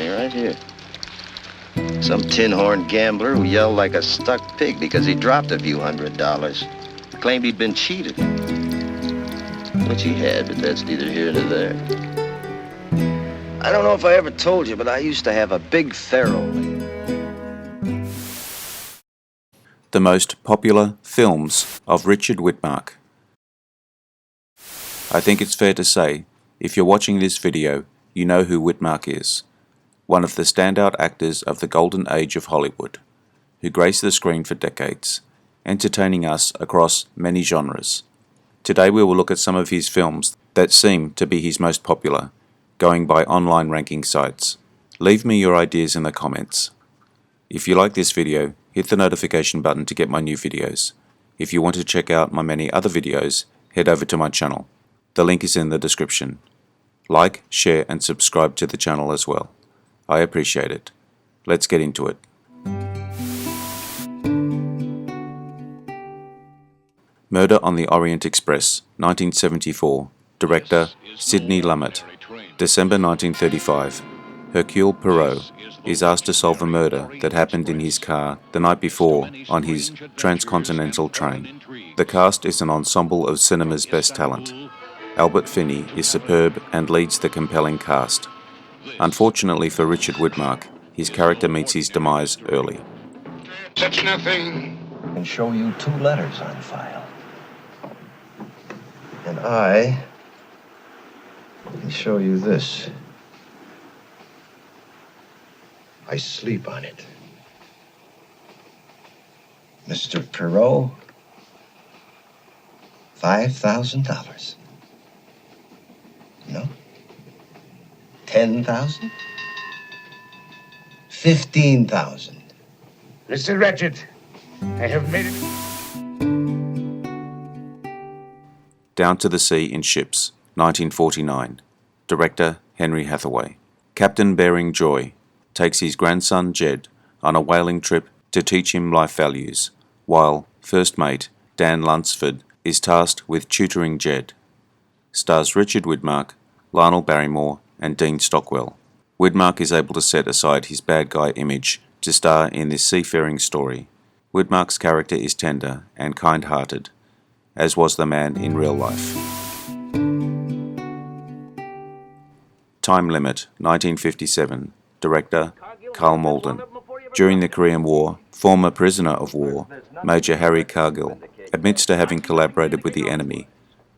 me right here. Some tin-horn gambler who yelled like a stuck pig because he dropped a few $100. Claimed he'd been cheated. Which he had, but that's neither here nor there. I don't know if I ever told you, but I used to have a big Pharaoh. The most popular films of Richard Widmark. I think it's fair to say, if you're watching this video, you know who Widmark is. One of the standout actors of the golden age of Hollywood, who graced the screen for decades, entertaining us across many genres. Today we will look at some of his films that seem to be his most popular, going by online ranking sites. Leave me your ideas in the comments. If you like this video, hit the notification button to get my new videos. If you want to check out my many other videos, head over to my channel. The link is in the description. Like, share and subscribe to the channel as well. I appreciate it. Let's get into it. Murder on the Orient Express, 1974. Director Sidney Lumet. December 1935. Hercule Poirot is asked to solve a murder that happened in his car the night before on his transcontinental train. The cast is an ensemble of cinema's best talent. Albert Finney is superb and leads the compelling cast. Unfortunately for Richard Widmark, his character meets his demise early. Such nothing. I can show you 2 letters on file. And I can show you this. I sleep on it. Mr. Perot, $5,000. No? 10,000? 15,000. Mr. Ratchet, I have made it. Down to the Sea in Ships, 1949. Director Henry Hathaway. Captain Bering Joy takes his grandson Jed on a whaling trip to teach him life values, while first mate Dan Lunsford is tasked with tutoring Jed. Stars Richard Widmark, Lionel Barrymore and Dean Stockwell. Widmark is able to set aside his bad guy image to star in this seafaring story. Widmark's character is tender and kind-hearted, as was the man in real life. Time Limit, 1957. Director Carl Malden. During the Korean War, former prisoner of war, Major Harry Cargill, admits to having collaborated with the enemy,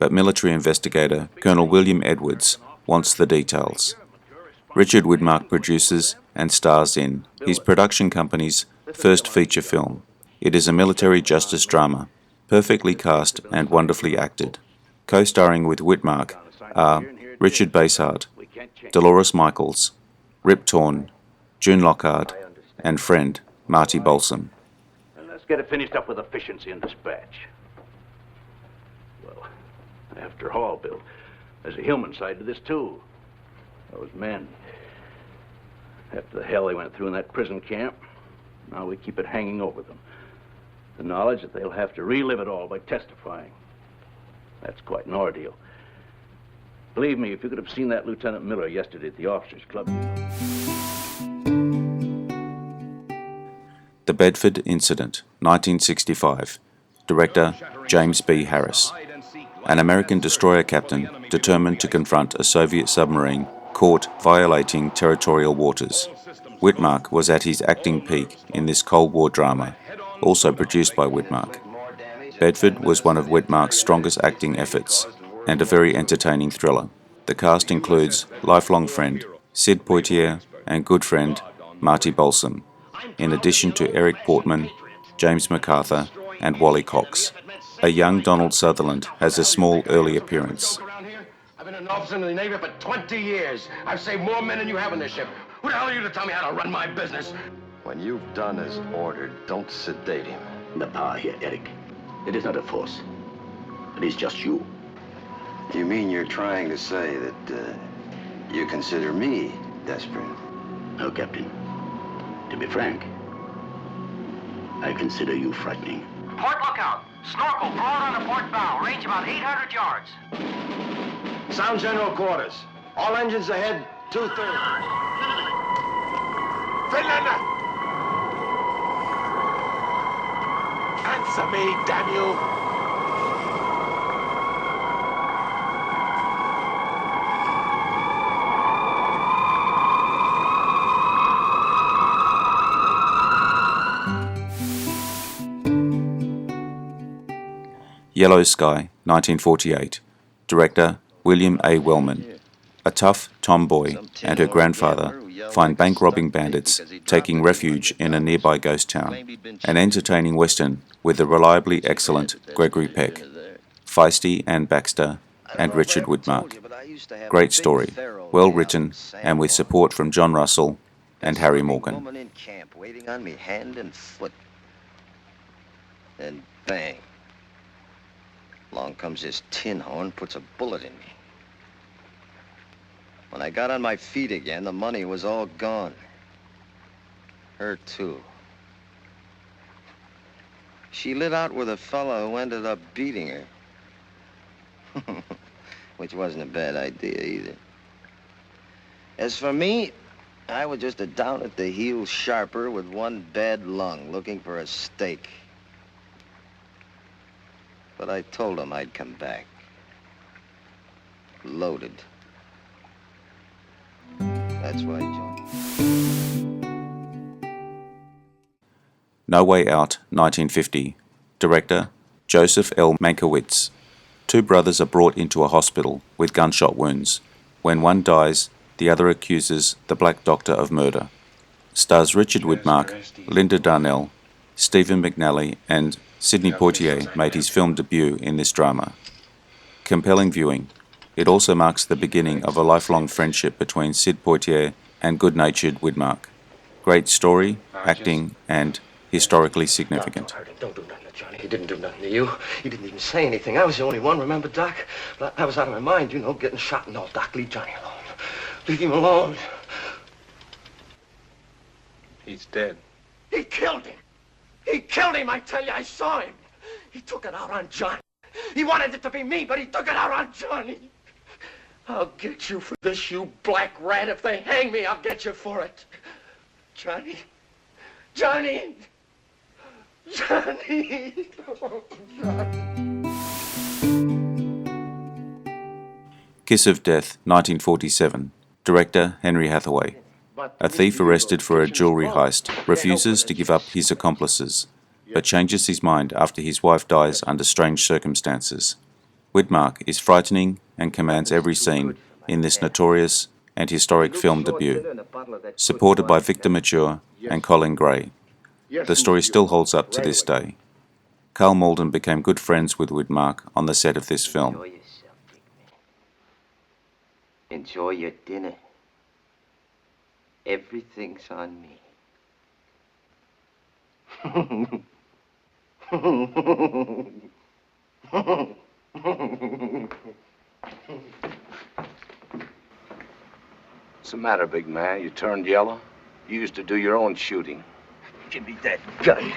but military investigator Colonel William Edwards wants the details. Richard Widmark produces and stars in his production company's first feature film. It is a military justice drama, perfectly cast and wonderfully acted. Co-starring with Widmark are Richard Basehart, Dolores Michaels, Rip Torn, June Lockhart, and friend Marty Balsam. And let's get it finished up with efficiency and dispatch. Well, after all, Bill, there's a human side to this too. Those men, after the hell they went through in that prison camp, now we keep it hanging over them. The knowledge that they'll have to relive it all by testifying. That's quite an ordeal. Believe me, if you could have seen that Lieutenant Miller yesterday at the officers' club. The Bedford Incident, 1965. Director James B. Harris. An American destroyer captain determined to confront a Soviet submarine caught violating territorial waters. Widmark was at his acting peak in this Cold War drama, also produced by Widmark. Bedford was one of Widmark's strongest acting efforts, and a very entertaining thriller. The cast includes lifelong friend Sid Poitier and good friend Marty Balsam, in addition to Eric Portman, James MacArthur, and Wally Cox. A young Donald Sutherland has a small early appearance. I've been an officer in the Navy for 20 years. I've saved more men than you have on this ship. Who the hell are you to tell me how to run my business? When you've done as ordered, don't sedate him. The power here, Eric. It is not a force. It is just you. You mean you're trying to say that you consider me desperate? No, Captain. To be frank, I consider you frightening. Port lookout. Snorkel broad on the port bow. Range about 800 yards. Sound general quarters. All engines ahead, 2/3. Villain! Answer me, damn you! Yellow Sky, 1948. Director William A. Wellman. A tough tomboy and her grandfather find bank robbing bandits taking refuge in a nearby ghost town. An entertaining western with the reliably excellent Gregory Peck, Feisty Ann Baxter, and Richard Widmark. Great story, well written, and with support from John Russell and Harry Morgan. Woman in camp waiting on me hand and foot. Then bang. Along comes this tin horn, puts a bullet in me. When I got on my feet again, the money was all gone. Her too. She lit out with a fella who ended up beating her. Which wasn't a bad idea either. As for me, I was just a down-at-the-heel sharper with one bad lung looking for a steak. But I told him I'd come back. Loaded. That's why I joined. No Way Out, 1950. Director Joseph L. Mankiewicz. Two brothers are brought into a hospital with gunshot wounds. When one dies, the other accuses the Black Doctor of murder. Stars Richard Widmark, Linda Darnell, Stephen McNally, and Sidney Poitier made his film debut in this drama. Compelling viewing. It also marks the beginning of a lifelong friendship between Sid Poitier and good-natured Widmark. Great story, acting, and historically significant. Don't do nothing to Johnny. He didn't do nothing to you. He didn't even say anything. I was the only one, remember, Doc? I was out of my mind, you know, getting shot and all. Doc, leave Johnny alone. Leave him alone. He's dead. He killed him. He killed him, I tell you. I saw him. He took it out on Johnny. He wanted it to be me, but he took it out on Johnny. I'll get you for this, you black rat. If they hang me, I'll get you for it. Johnny. Johnny. Johnny. Oh, Johnny. Kiss of Death, 1947. Director Henry Hathaway. A thief arrested for a jewelry heist refuses to give up his accomplices, but changes his mind after his wife dies under strange circumstances. Widmark is frightening and commands every scene in this notorious and historic film debut, supported by Victor Mature and Colin Gray. The story still holds up to this day. Carl Malden became good friends with Widmark on the set of this film. Enjoy yourself, big man. Enjoy your dinner. Everything's on me. What's the matter, big man? You turned yellow? You used to do your own shooting. Give me that gun.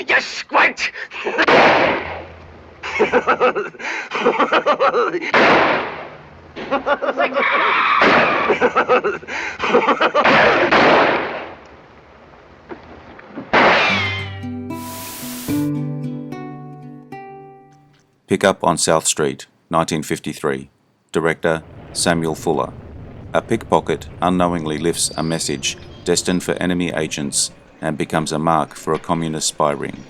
You squint! Pick Up on South Street, 1953. Director Samuel Fuller. A pickpocket unknowingly lifts a message destined for enemy agents and becomes a mark for a communist spy ring.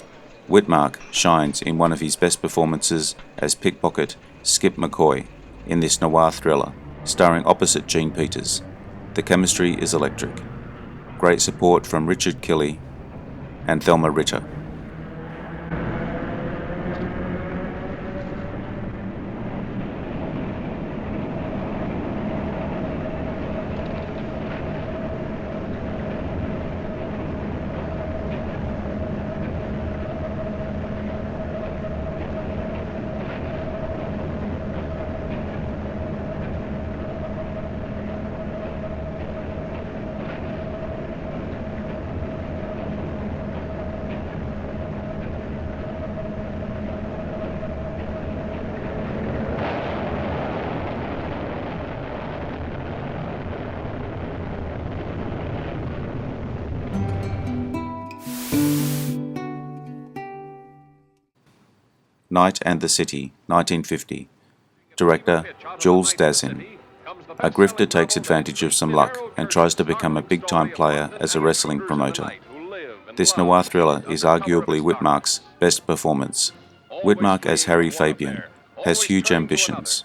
Widmark shines in one of his best performances as pickpocket Skip McCoy in this noir thriller, starring opposite Gene Peters. The chemistry is electric. Great support from Richard Kelly and Thelma Ritter. Night and the City, 1950. Director Jules Dassin. A grifter takes advantage of some luck and tries to become a big-time player as a wrestling promoter. This noir thriller is arguably Widmark's best performance. Widmark as Harry Fabian has huge ambitions.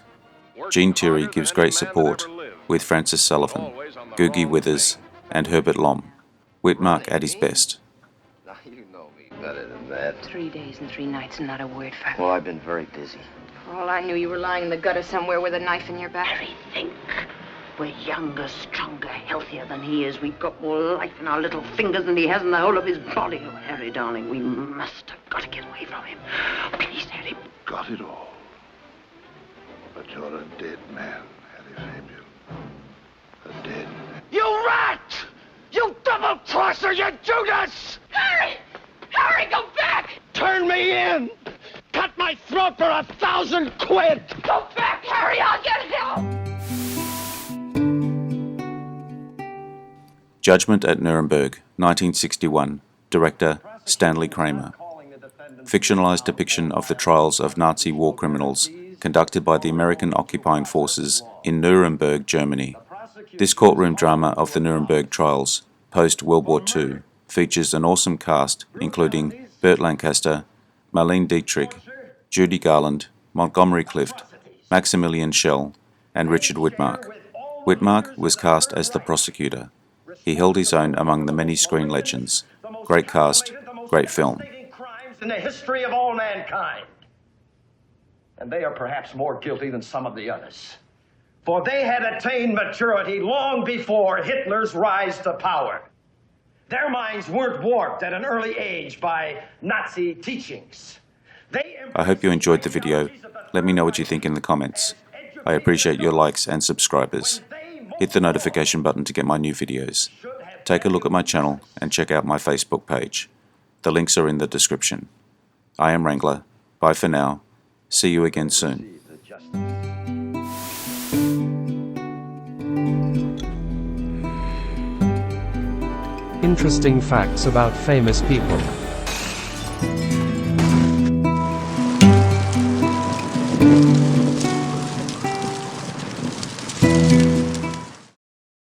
Gene Tierney gives great support, with Francis Sullivan, Googie Withers, and Herbert Lom. Widmark at his best. Now, you know me better than that. 3 days and 3 nights and not a word from Well, I've been very busy. For all I knew, you were lying in the gutter somewhere with a knife in your back. Harry, think. We're younger, stronger, healthier than he is. We've got more life in our little fingers than he has in the whole of his body. Oh, Harry, darling, we must have got to get away from him. Please, Harry. Got it all. But you're a dead man, Harry Fabian. A dead man. You rat! You double-crosser, you Judas! Harry! Harry, go back! Turn me in! Cut my throat for 1,000 quid! Go back, Harry! I'll get help! Judgment at Nuremberg, 1961. Director Stanley Kramer. Fictionalized depiction of the trials of Nazi war criminals conducted by the American occupying forces in Nuremberg, Germany. This courtroom drama of the Nuremberg trials, post-World War II, features an awesome cast including Burt Lancaster, Marlene Dietrich, Judy Garland, Montgomery Clift, Maximilian Schell, and Richard Widmark. Widmark was cast as the prosecutor. He held his own among the many screen legends. Great cast, great film. Crimes in the history of all mankind. And they are perhaps more guilty than some of the others. For they had attained maturity long before Hitler's rise to power. Their minds weren't warped at an early age by Nazi teachings. I hope you enjoyed the video. Let me know what you think in the comments. I appreciate your likes and subscribers. Hit the notification button to get my new videos. Take a look at my channel and check out my Facebook page. The links are in the description. I am Wrangler. Bye for now. See you again soon. Interesting facts about famous people.